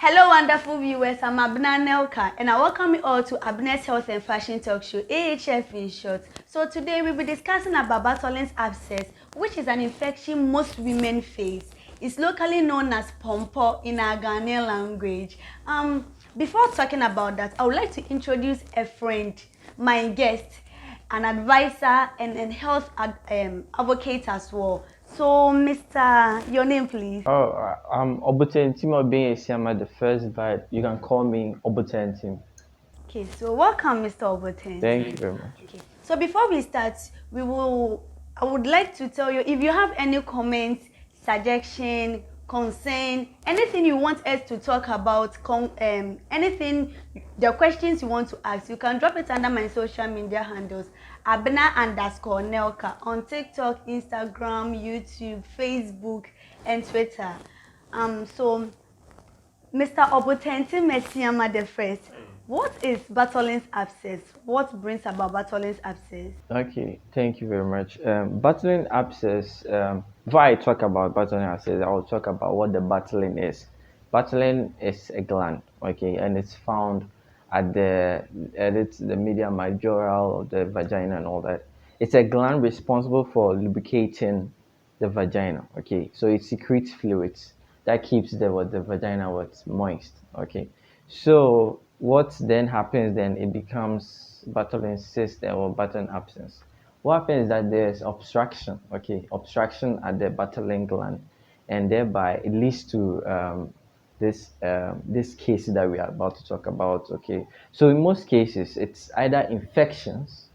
Hello, wonderful viewers. I'm Abna Nelka, and I welcome you all to Abner's Health and Fashion Talk Show, AHF in short. So today we'll be discussing about Bartholin's abscess, which is an infection most women face. It's locally known as pompo in our Ghanaian language. Before talking about that, I would like to introduce a friend, my guest, an advisor, and a health advocate as well. So, Mr. Your name, please. Oh, I'm Obutentim of being a Siama the first, but you can call me Obutentim. Okay, so welcome, Mr. Obutentim. Thank you very much. Okay, so before we start, I would like to tell you, if you have any comments, suggestion, concern, anything you want us to talk about, anything, the questions you want to ask, you can drop it under my social media handles, Abna_Nelka on TikTok, Instagram, YouTube, Facebook, and Twitter. So Mr. Obutentim Messiama the first, what is Bartholin's abscess? What brings about Bartholin's abscess? Okay, thank you very much. Bartholin abscess, before I talk about Bartholin abscess, I will talk about what the Bartholin is. Bartholin is a gland, okay, and it's found at it's the medium majoral of the vagina and all that. It's a gland responsible for lubricating the vagina, okay, so it secretes fluids that keeps the vagina moist, okay. So what then happens, then it becomes Bartholin cyst or Bartholin abscess. What happens is that there's obstruction, okay, obstruction at the Bartholin gland, and thereby it leads to this case that we are about to talk about, okay. So in most cases it's either infections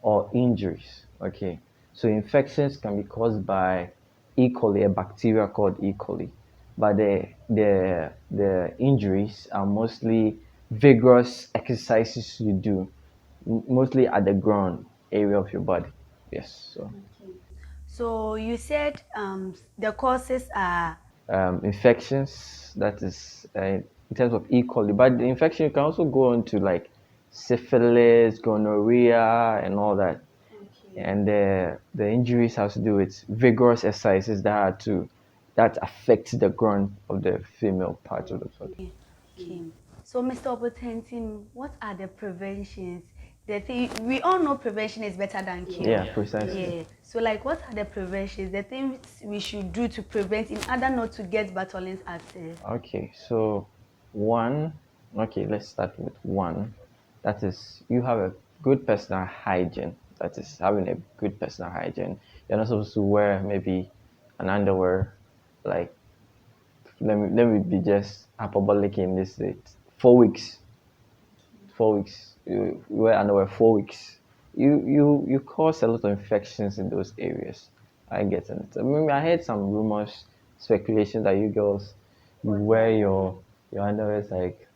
or injuries, okay. So infections can be caused by E. coli, a bacteria called E. coli, but the injuries are mostly vigorous exercises you do, mostly at the ground area of your body. Yes. So So you said the causes are infections, that is in terms of E. coli, but the infection can also go on to like syphilis, gonorrhea, and all that. And the injuries has to do with vigorous exercises that affect the groin of the female part of the body. okay. So Mr. Obutentim, what are the preventions? The thing we all know prevention is better than cure. Yeah, precisely. Yeah. So like what are the preventions? The things we should do to prevent in order not to get Bartholin's abscess? Okay, so let's start with one. That is, you have a good personal hygiene. That is, having a good personal hygiene. You're not supposed to wear maybe an underwear like, let me be just hyperbolic in this date. 4 weeks. 4 weeks. You wear underwear 4 weeks. You cause a lot of infections in those areas. I get it. I mean, I heard some rumors, speculation that you girls you wear your underwear like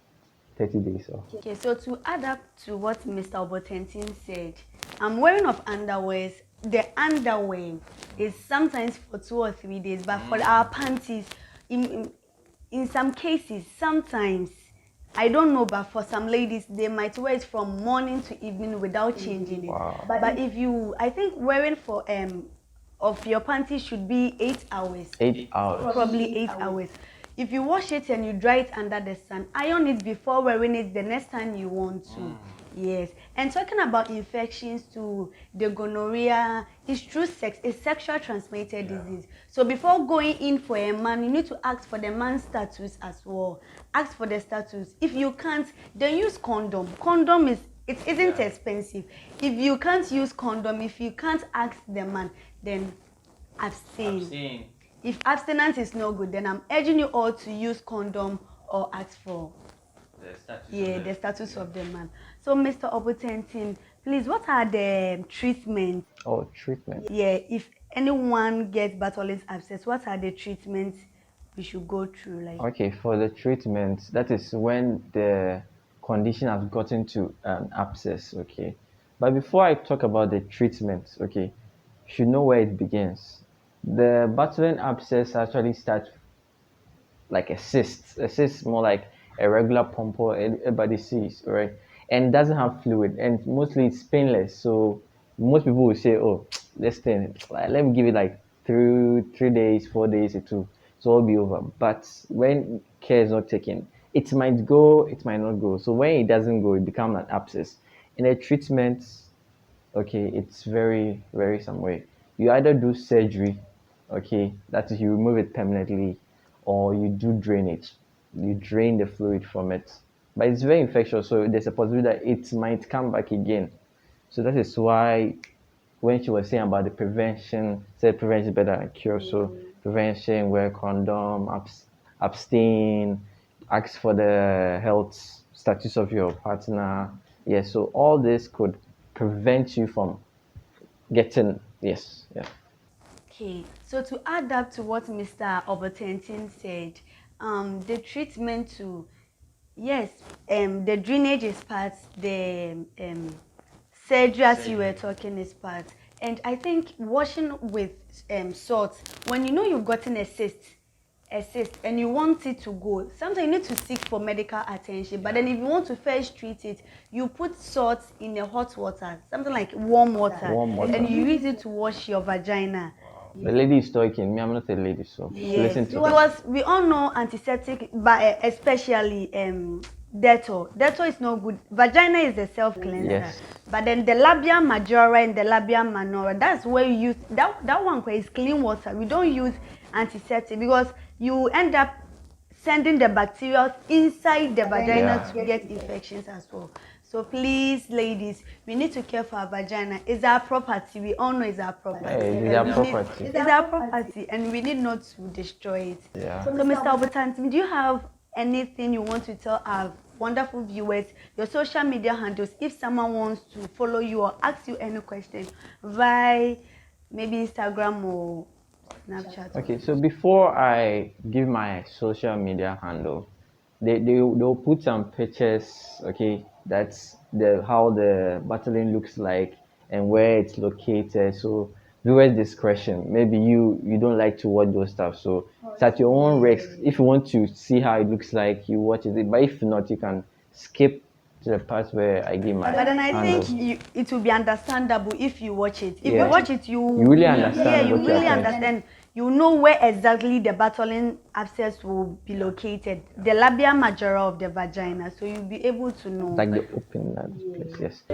30 days or. Okay, so to add up to what Mr. Obutentim said, I'm wearing of underwears. The underwear is sometimes for 2 or 3 days, but for our panties, in some cases, sometimes, I don't know, but for some ladies, they might wear it from morning to evening without changing it. Wow. But if you, I think wearing for of your panties should be 8 hours. 8 hours. Probably 8 hours. If you wash it and you dry it under the sun, iron it before wearing it the next time you want to. Yes. And talking about infections to the gonorrhea, it's through sex, it's sexual transmitted disease. So before going in for a man, you need to ask for the man's status as well. Ask for the status. If you can't, then use condom. Condom it isn't expensive. If you can't use condom, if you can't ask the man, then abstain. If abstinence is no good, then I'm urging you all to use condom or ask for the status of the man. So Mr. Obutentim, please, what are the treatments? Oh, treatment. Yeah, if anyone gets Bartholin's abscess, what are the treatments we should go through? Like, Okay, for the treatment, that is when the condition has gotten to an abscess. Okay, but before I talk about the treatment, okay, you should know where it begins. The Bartholin abscess actually starts like a cyst. A cyst is more like a regular pimple everybody sees, right? And it doesn't have fluid, and mostly it's painless. So most people will say, "Oh, this thing, like, let me give it like 3 days, 4 days, or two, so it'll be over." But when care is not taken, it might go, it might not go. So when it doesn't go, it becomes an abscess. In a treatment, okay, it's very some way. You either do surgery, okay, that is you remove it permanently, or you do drainage. You drain the fluid from it. But it's very infectious, so there's a possibility that it might come back again. So that is why when she was saying about the prevention, said prevention is better than cure. So prevention, wear condom, abstain, ask for the health status of your partner. Yeah, so all this could prevent you from getting, yes, yeah. okay, so to add up to what Mr. Obertentin said, the treatment to, yes, the drainage is part, the surgery as you were talking is part, and I think washing with salt, when you know you've gotten a cyst and you want it to go, sometimes you need to seek for medical attention. But then if you want to first treat it, you put salt in a hot water, something like warm water, Warm water. and you use it to wash your vagina. The lady is talking. Me, I'm not a lady, so Yes, listen to her. because we all know antiseptic, but especially Dettol. Dettol is no good. Vagina is a self cleanser, Yes. but then the labia majora and the labia minora, that's where you use that one is clean water. We don't use antiseptic because you end up sending the bacteria inside the vagina to get infections as well. So please, ladies, we need to care for our vagina. It's our property. We all know it's our property. Hey, it's our property. It's our property, and we need not to destroy it. Yeah. So, Mr. Obertantim, do you have anything you want to tell our wonderful viewers, your social media handles, if someone wants to follow you or ask you any question via maybe Instagram or Snapchat? Okay, so before I give my social media handle, they'll put some pictures, okay, that's the how the Bartholin looks like and where it's located. So viewers discretion. Maybe you don't like to watch those stuff, so it's at your own risk. If you want to see how it looks like, you watch it. But if not, you can skip to the part where I give my But then I handle. think it will be understandable if you watch it. If Yeah. you watch it, you really understand Yeah, you what you're really saying. understand. You know where exactly the Bartholin abscess will be located, the labia majora of the vagina. So you'll be able to know. Like the open place, yes.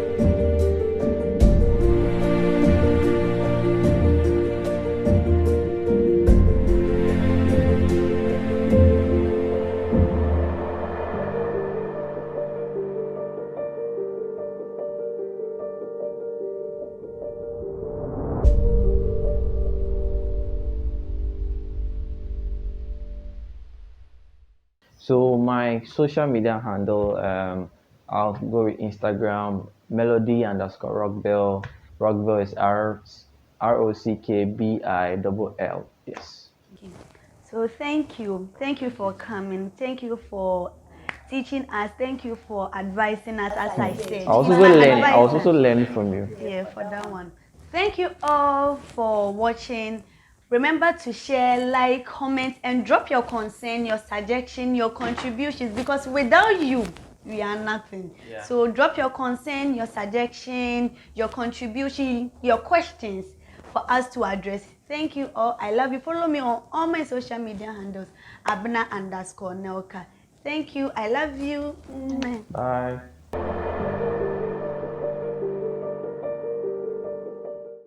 So my social media handle, I'll go with Instagram, melody underscore rockbill. Rockbill is Rockbill. Yes. Okay. So thank you for coming. Thank you for teaching us. Thank you for advising us. As I said, I was you also are learning. I was advisor. also learning from you. Yeah, for that one. Thank you all for watching. Remember to share, like, comment, and drop your concern, your suggestion, your contributions, because without you, we are nothing. Yeah. So drop your concern, your suggestion, your contribution, your questions for us to address. Thank you all. I love you. Follow me on all my social media handles, Abna_Nelka. Thank you. I love you. Bye.